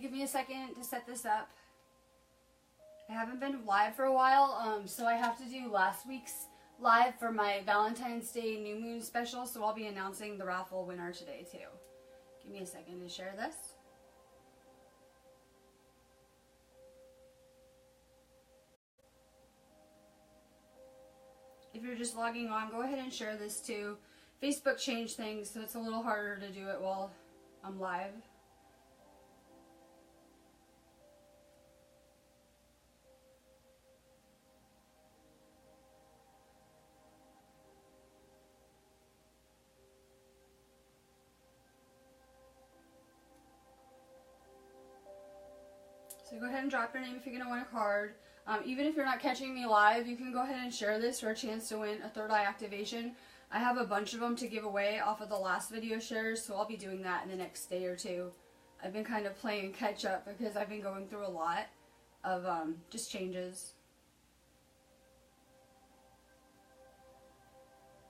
give me a second to set this up. I haven't been live for a while, so I have to do last week's live for my Valentine's Day New Moon special, so I'll be announcing the raffle winner today too. Give me a second to share this. If you're just logging on, go ahead and share this too. Facebook changed things, so it's a little harder to do it while I'm live. So go ahead and drop your name if you're going to win a card. Even if you're not catching me live, you can go ahead and share this for a chance to win a third eye activation. I have a bunch of them to give away off of the last video shares, so I'll be doing that in the next day or two. I've been kind of playing catch up because I've been going through a lot of just changes.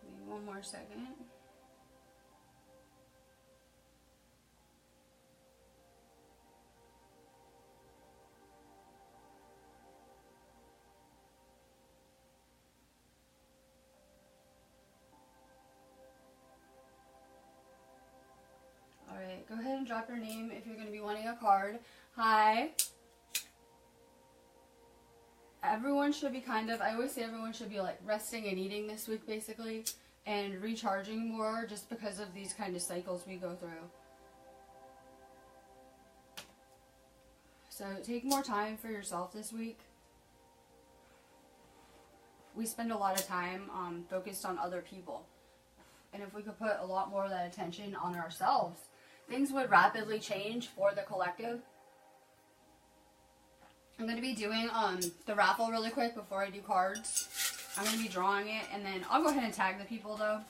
Give me one more second. Alright, go ahead and drop your name if you're going to be wanting a card. Hi. Everyone should be I always say everyone should be like resting and eating this week basically, and recharging more just because of these kind of cycles we go through. So take more time for yourself this week. We spend a lot of time focused on other people. And if we could put a lot more of that attention on ourselves, things would rapidly change for the collective. I'm going to be doing the raffle really quick before I do cards. I'm going to be drawing it, and then I'll go ahead and tag the people though.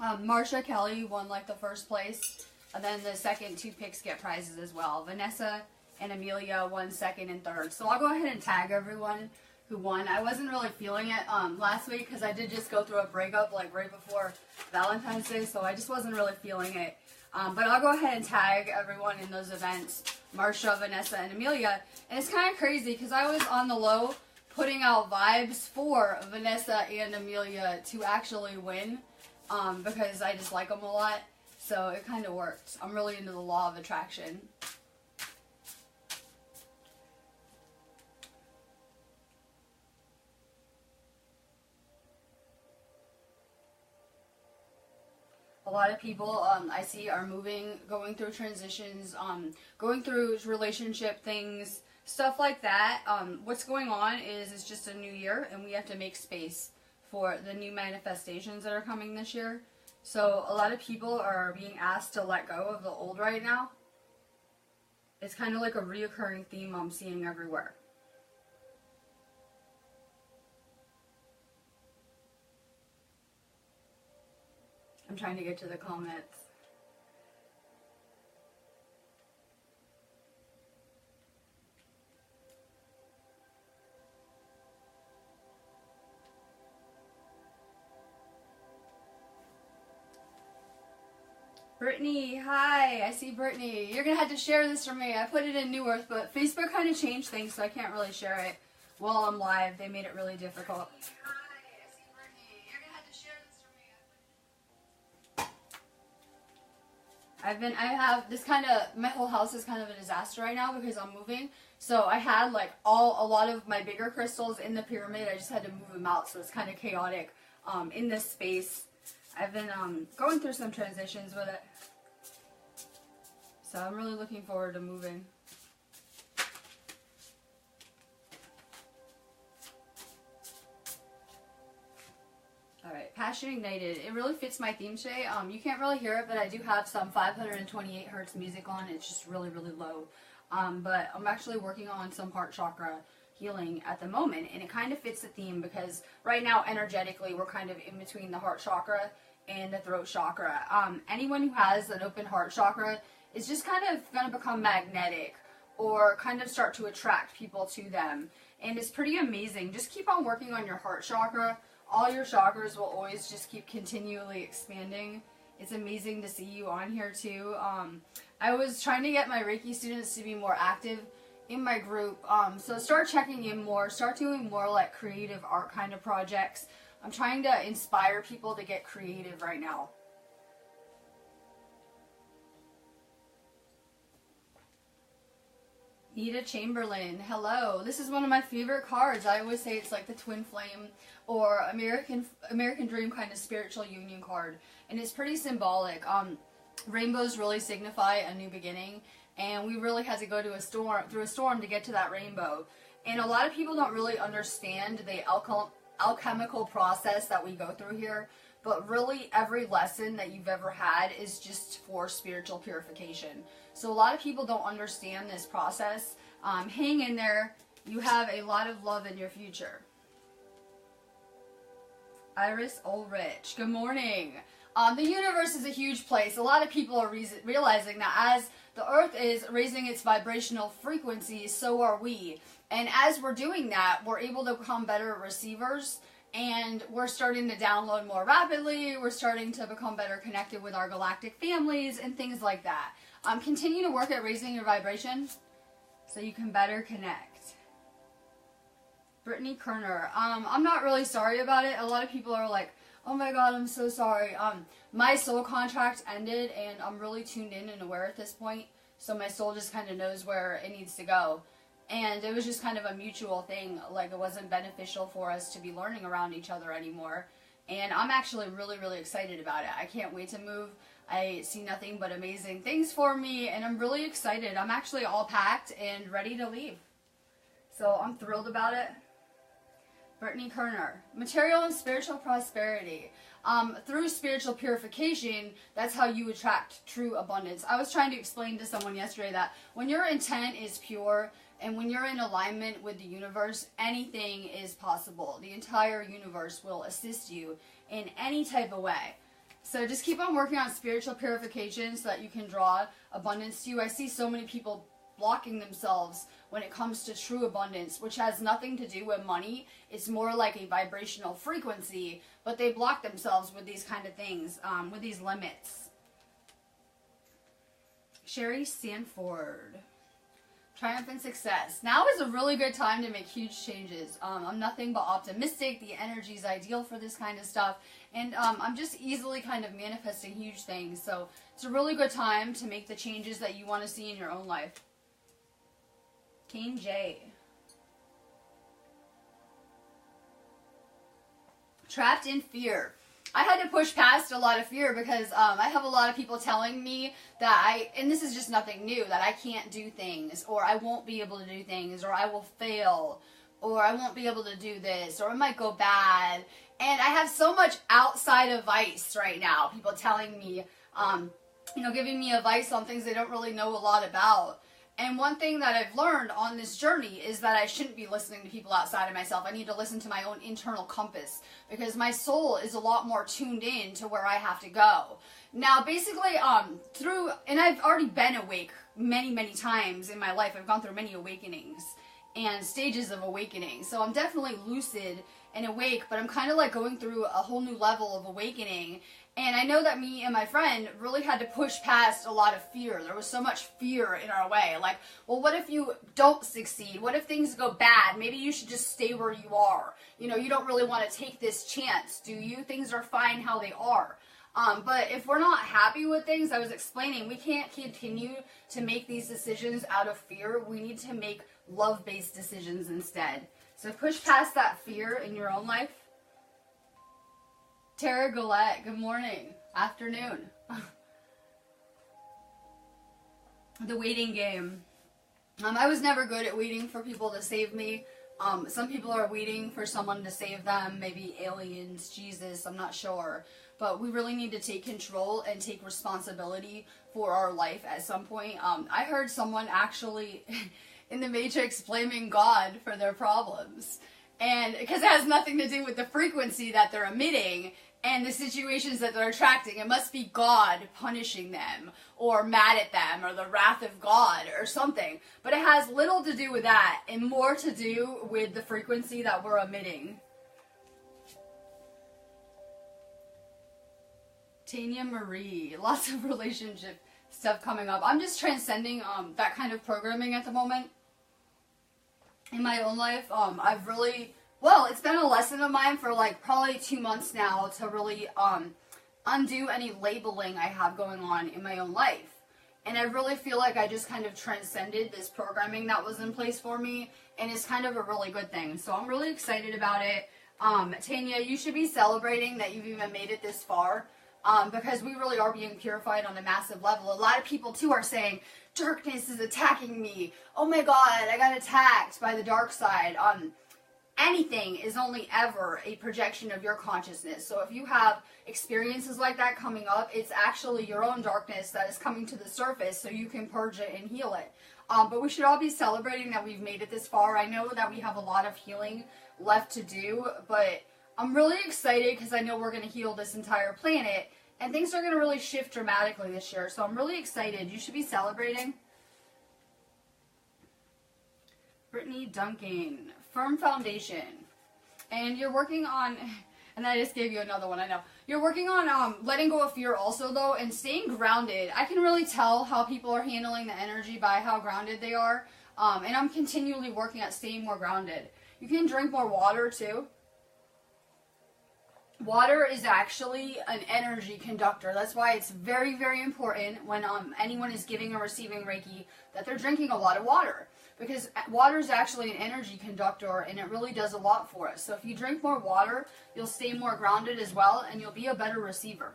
Marsha Kelly won like the first place, and then the second two picks get prizes as well. Vanessa and Amelia won second and third. So I'll go ahead and tag everyone who won. I wasn't really feeling it last week because I did just go through a breakup like right before Valentine's Day, so I just wasn't really feeling it. But I'll go ahead and tag everyone in those events, Marsha, Vanessa, and Amelia. And it's kind of crazy because I was on the low putting out vibes for Vanessa and Amelia to actually win because I just like them a lot. So it kind of worked. I'm really into the law of attraction. A lot of people I see are moving, going through transitions, going through relationship things, stuff like that. What's going on is it's just a new year, and we have to make space for the new manifestations that are coming this year. So a lot of people are being asked to let go of the old right now. It's kind of like a reoccurring theme I'm seeing everywhere. I'm trying to get to the comments. Brittany, hi. I see Brittany. You're going to have to share this for me. I put it in New Earth, but Facebook kind of changed things, so I can't really share it while I'm live. They made it really difficult. I have this my whole house is kind of a disaster right now because I'm moving. So I had like a lot of my bigger crystals in the pyramid. I just had to move them out, so it's kind of chaotic in this space. I've been going through some transitions with it. So I'm really looking forward to moving. Alright, Passion Ignited. It really fits my theme today. You can't really hear it, but I do have some 528 hertz music on. It's just really, really low. But I'm actually working on some heart chakra healing at the moment, and it kind of fits the theme because right now, energetically, we're kind of in between the heart chakra and the throat chakra. Anyone who has an open heart chakra is just kind of going to become magnetic or kind of start to attract people to them. And it's pretty amazing. Just keep on working on your heart chakra. All your chakras will always just keep continually expanding. It's amazing to see you on here too. I was trying to get my Reiki students to be more active in my group. So start checking in more, start doing more like creative art kind of projects. I'm trying to inspire people to get creative right now. Nita Chamberlain, hello. This is one of my favorite cards. I always say it's like the twin flame or American Dream kind of spiritual union card. And it's pretty symbolic. Rainbows really signify a new beginning. And we really had to go through a storm to get to that rainbow. And a lot of people don't really understand the alchemical process that we go through here. But really, every lesson that you've ever had is just for spiritual purification. So a lot of people don't understand this process. Hang in there. You have a lot of love in your future. Iris Ulrich, good morning. The universe is a huge place. A lot of people are realizing that as the earth is raising its vibrational frequency, so are we. And as we're doing that, we're able to become better receivers. And we're starting to download more rapidly. We're starting to become better connected with our galactic families and things like that. Continue to work at raising your vibration so you can better connect. Brittany Kerner. I'm not really sorry about it. A lot of people are like, oh my god, I'm so sorry. My soul contract ended and I'm really tuned in and aware at this point. So my soul just kind of knows where it needs to go. And it was just kind of a mutual thing. Like, it wasn't beneficial for us to be learning around each other anymore. And I'm actually really, really excited about it. I can't wait to move. I see nothing but amazing things for me. And I'm really excited. I'm actually all packed and ready to leave. So I'm thrilled about it. Brittany Kerner. Material and spiritual prosperity. Through spiritual purification, that's how you attract true abundance. I was trying to explain to someone yesterday that when your intent is pure, and when you're in alignment with the universe, anything is possible. The entire universe will assist you in any type of way. So just keep on working on spiritual purification so that you can draw abundance to you. I see so many people blocking themselves when it comes to true abundance, which has nothing to do with money. It's more like a vibrational frequency, but they block themselves with these kind of things, with these limits. Sherry Sanford. Triumph and success. Now is a really good time to make huge changes. I'm nothing but optimistic. The energy is ideal for this kind of stuff. And I'm just easily kind of manifesting huge things. So it's a really good time to make the changes that you want to see in your own life. Kane J. Trapped in fear. I had to push past a lot of fear because I have a lot of people telling me that and this is just nothing new, that I can't do things, or I won't be able to do things, or I will fail, or I won't be able to do this, or it might go bad. And I have so much outside advice right now. People telling me, giving me advice on things they don't really know a lot about. And one thing that I've learned on this journey is that I shouldn't be listening to people outside of myself. I need to listen to my own internal compass because my soul is a lot more tuned in to where I have to go. Now, basically, and I've already been awake many, many times in my life. I've gone through many awakenings and stages of awakening. So I'm definitely lucid and awake, but I'm kind of like going through a whole new level of awakening. And I know that me and my friend really had to push past a lot of fear. There was so much fear in our way. Like, well, what if you don't succeed? What if things go bad? Maybe you should just stay where you are. You know, you don't really want to take this chance, do you? Things are fine how they are. But if we're not happy with things, I was explaining, we can't continue to make these decisions out of fear. We need to make love-based decisions instead. So push past that fear in your own life. Tara Gillette, good morning, afternoon. The waiting game. I was never good at waiting for people to save me. Some people are waiting for someone to save them, maybe aliens, Jesus, I'm not sure. But we really need to take control and take responsibility for our life at some point. I heard someone actually in the Matrix blaming God for their problems. And because it has nothing to do with the frequency that they're emitting and the situations that they're attracting. It must be God punishing them or mad at them or the wrath of God or something. But it has little to do with that and more to do with the frequency that we're emitting. Tanya Marie, lots of relationship stuff coming up. I'm just transcending that kind of programming at the moment in my own life. I've really, well, it's been a lesson of mine for like probably 2 months now to really undo any labeling I have going on in my own life. And I really feel like I just kind of transcended this programming that was in place for me, and it's kind of a really good thing. So I'm really excited about it. Tanya, you should be celebrating that you've even made it this far, because we really are being purified on a massive level. A lot of people too are saying, darkness is attacking me. Oh my God, I got attacked by the dark side. Anything is only ever a projection of your consciousness. So if you have experiences like that coming up, it's actually your own darkness that is coming to the surface so you can purge it and heal it. But we should all be celebrating that we've made it this far. I know that we have a lot of healing left to do, but I'm really excited because I know we're going to heal this entire planet, and things are going to really shift dramatically this year. So I'm really excited. You should be celebrating. Brittany Duncan, firm foundation. And you're working on, and I just gave you another one, I know. You're working on letting go of fear also, though, and staying grounded. I can really tell how people are handling the energy by how grounded they are. And I'm continually working at staying more grounded. You can drink more water, too. Water is actually an energy conductor. That's why it's very, very important when anyone is giving or receiving Reiki that they're drinking a lot of water. Because water is actually an energy conductor, and it really does a lot for us. So if you drink more water, you'll stay more grounded as well, and you'll be a better receiver.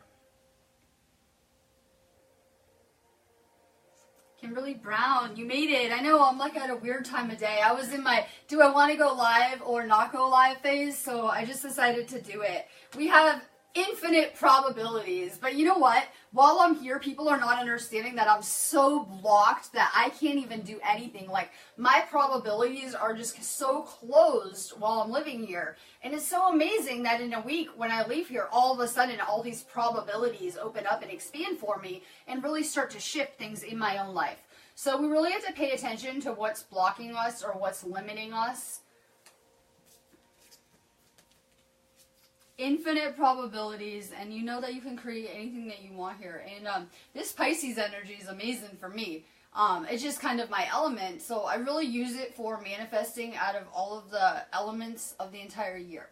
Kimberly Brown, you made it. I know I'm like at a weird time of day. I was in my do I want to go live or not go live phase, so I just decided to do it. We have infinite probabilities, but you know what? While I'm here, people are not understanding that I'm so blocked that I can't even do anything. Like, my probabilities are just so closed while I'm living here. And it's so amazing that in a week, when I leave here, all of a sudden, all these probabilities open up and expand for me and really start to shift things in my own life. So we really have to pay attention to what's blocking us or what's limiting us. Infinite probabilities, and you know that you can create anything that you want here. And this Pisces energy is amazing for me. It's just kind of my element, so I really use it for manifesting out of all of the elements of the entire year.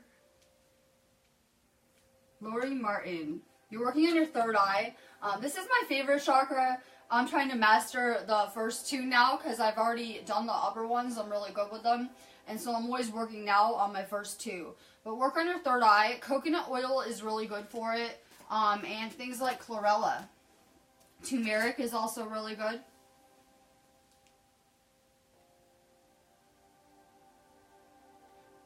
Lori Martin, you're working on your third eye. This is my favorite chakra. I'm trying to master the first two now because I've already done the upper ones. I'm really good with them. And so I'm always working now on my first two. But work on your third eye. Coconut oil is really good for it. And things like chlorella. Turmeric is also really good.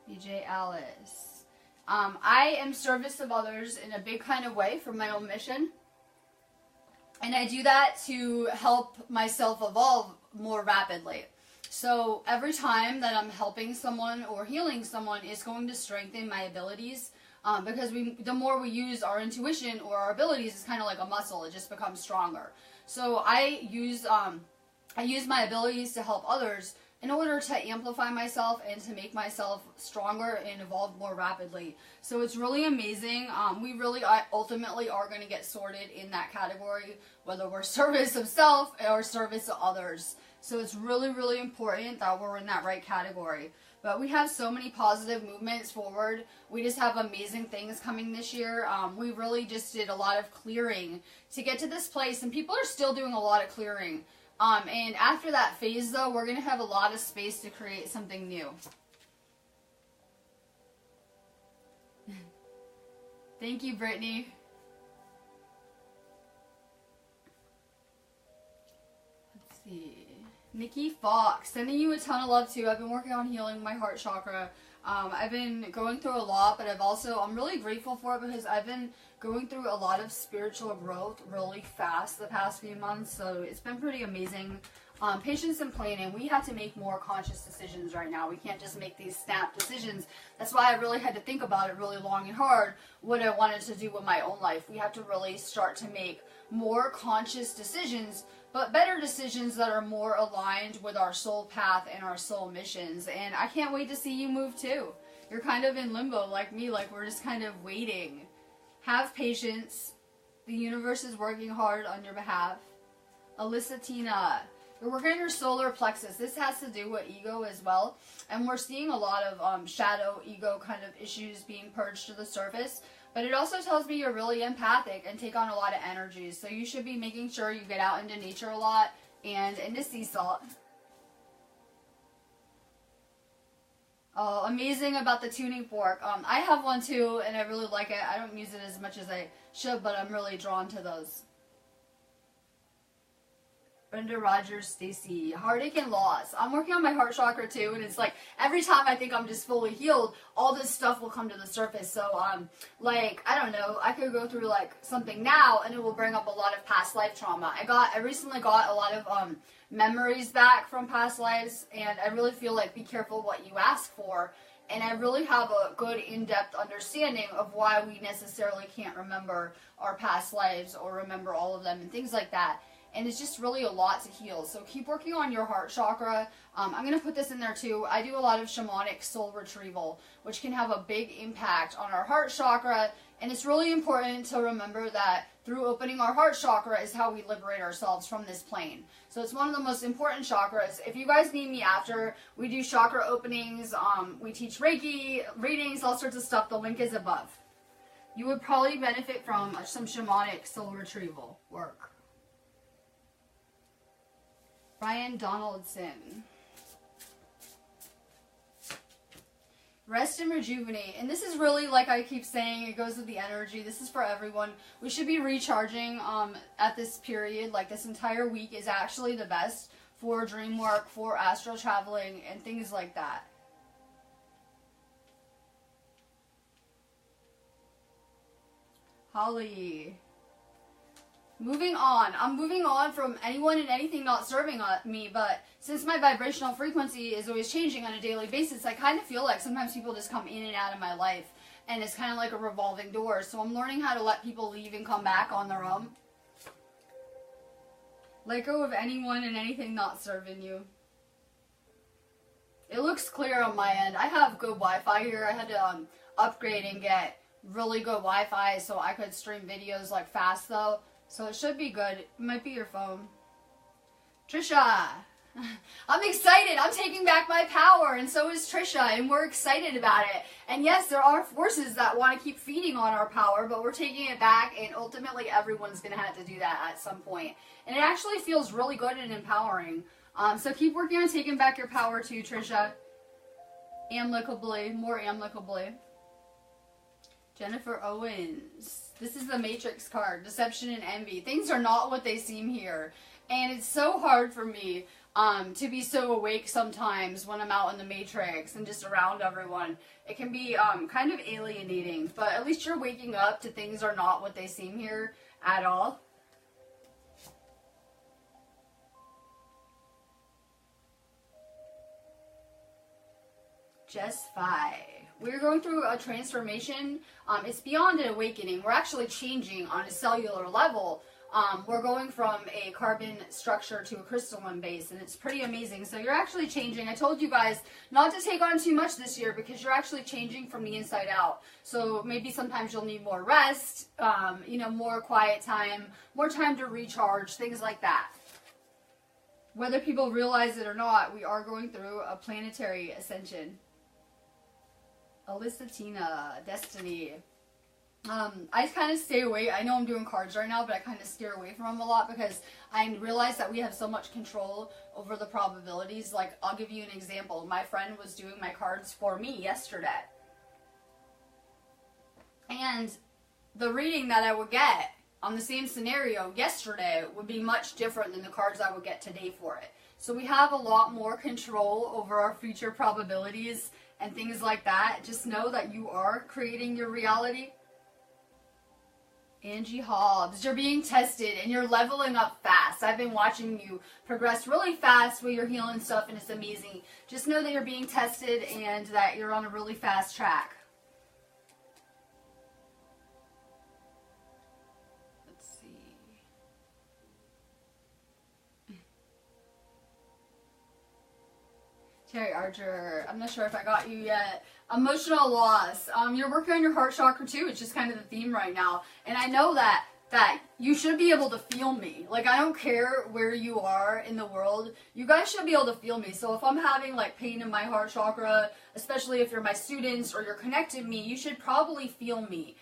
BJ Alice. I am service of others in a big kind of way for my own mission. And I do that to help myself evolve more rapidly. So every time that I'm helping someone or healing someone is going to strengthen my abilities, because the more we use our intuition or our abilities, it's kind of like a muscle. It just becomes stronger. So I use my abilities to help others in order to amplify myself and to make myself stronger and evolve more rapidly. So it's really amazing. We really ultimately are going to get sorted in that category, whether we're service of self or service to others. So it's really, really important that we're in that right category. But we have so many positive movements forward. We just have amazing things coming this year. We really just did a lot of clearing to get to this place, and people are still doing a lot of clearing. And after that phase, though, we're going to have a lot of space to create something new. Thank you, Brittany. Let's see. Nikki Fox, sending you a ton of love too. I've been working on healing my heart chakra. I've been going through a lot, but I'm really grateful for it because I've been going through a lot of spiritual growth really fast the past few months, so it's been pretty amazing. Patience and planning. We have to make more conscious decisions right now. We can't just make these snap decisions. That's why I really had to think about it really long and hard, what I wanted to do with my own life. We have to really start to make more conscious decisions, but better decisions that are more aligned with our soul path and our soul missions. And I can't wait to see you move too. You're kind of in limbo like me, like we're just kind of waiting. Have patience. The universe is working hard on your behalf. Alyssa Tina. You're working on your solar plexus. This has to do with ego as well. And we're seeing a lot of shadow ego kind of issues being purged to the surface. But it also tells me you're really empathic and take on a lot of energies. So you should be making sure you get out into nature a lot and into sea salt. Oh, amazing about the tuning fork. I have one too, and I really like it. I don't use it as much as I should, but I'm really drawn to those. Brenda Rogers, Stacy, heartache and loss. I'm working on my heart chakra too, and it's like every time I think I'm just fully healed, all this stuff will come to the surface. So, like, I don't know, I could go through like something now, and it will bring up a lot of past life trauma. I recently got a lot of memories back from past lives, and I really feel like be careful what you ask for. And I really have a good in-depth understanding of why we necessarily can't remember our past lives or remember all of them and things like that. And it's just really a lot to heal. So keep working on your heart chakra. I'm going to put this in there too. I do a lot of shamanic soul retrieval, which can have a big impact on our heart chakra. And it's really important to remember that through opening our heart chakra is how we liberate ourselves from this plane. So it's one of the most important chakras. If you guys need me after, we do chakra openings. We teach Reiki, readings, all sorts of stuff. The link is above. You would probably benefit from some shamanic soul retrieval work. Ryan Donaldson. Rest and rejuvenate. And this is really, like I keep saying, it goes with the energy. This is for everyone. We should be recharging at this period. Like this entire week is actually the best for dream work, for astral traveling, and things like that. Holly. Moving on. I'm moving on from anyone and anything not serving me, but since my vibrational frequency is always changing on a daily basis, I kind of feel like sometimes people just come in and out of my life, and it's kind of like a revolving door. So I'm learning how to let people leave and come back on their own. Let go of anyone and anything not serving you. It looks clear on my end. I have good Wi-Fi here. I had to upgrade and get really good Wi-Fi so I could stream videos like fast though. So it should be good. It might be your phone. Trisha. I'm excited. I'm taking back my power, and so is Trisha, and we're excited about it. And yes, there are forces that want to keep feeding on our power, but we're taking it back, and ultimately everyone's going to have to do that at some point. And it actually feels really good and empowering. So keep working on taking back your power too, Trisha. Amicably. More amicably. Jennifer Owens. This is the Matrix card. Deception and envy. Things are not what they seem here. And it's so hard for me to be so awake sometimes when I'm out in the Matrix and just around everyone. It can be kind of alienating. But at least you're waking up to things are not what they seem here at all. Just 5. We're going through a transformation. It's beyond an awakening. We're actually changing on a cellular level. We're going from a carbon structure to a crystalline base, and it's pretty amazing. So you're actually changing. I told you guys not to take on too much this year because you're actually changing from the inside out. So maybe sometimes you'll need more rest, more quiet time, more time to recharge, things like that. Whether people realize it or not, we are going through a planetary ascension. Alyssa Tina, Destiny. I kind of stay away. I know I'm doing cards right now, but I kind of steer away from them a lot because I realize that we have so much control over the probabilities. Like, I'll give you an example. My friend was doing my cards for me yesterday. And the reading that I would get on the same scenario yesterday would be much different than the cards I would get today for it. So we have a lot more control over our future probabilities and things like that. Just know that you are creating your reality. Angie Hobbs, you're being tested and you're leveling up fast. I've been watching you progress really fast with your healing stuff, and it's amazing. Just know that you're being tested and that you're on a really fast track. Let's see. Terry Archer, I'm not sure if I got you yet. Emotional loss. You're working on your heart chakra too. It's just kind of the theme right now. And I know that that you should be able to feel me. Like, I don't care where you are in the world, you guys should be able to feel me. So if I'm having like pain in my heart chakra, especially if you're my students or you're connected to me, you should probably feel me.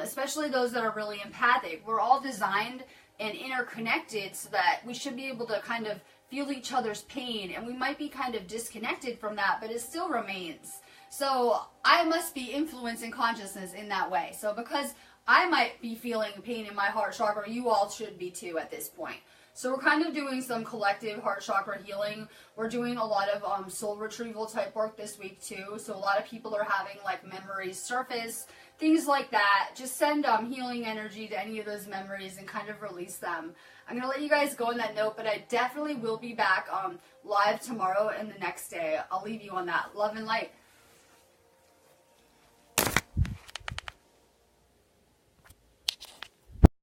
Especially those that are really empathic. We're all designed and interconnected so that we should be able to kind of feel each other's pain, and we might be kind of disconnected from that, but it still remains. So I must be influencing consciousness in that way. So because I might be feeling pain in my heart chakra, you all should be too at this point. So we're kind of doing some collective heart chakra healing. We're doing a lot of soul retrieval type work this week too. So a lot of people are having like memories surface, things like that. Just send healing energy to any of those memories and kind of release them. I'm going to let you guys go on that note, but I definitely will be back live tomorrow and the next day. I'll leave you on that. Love and light.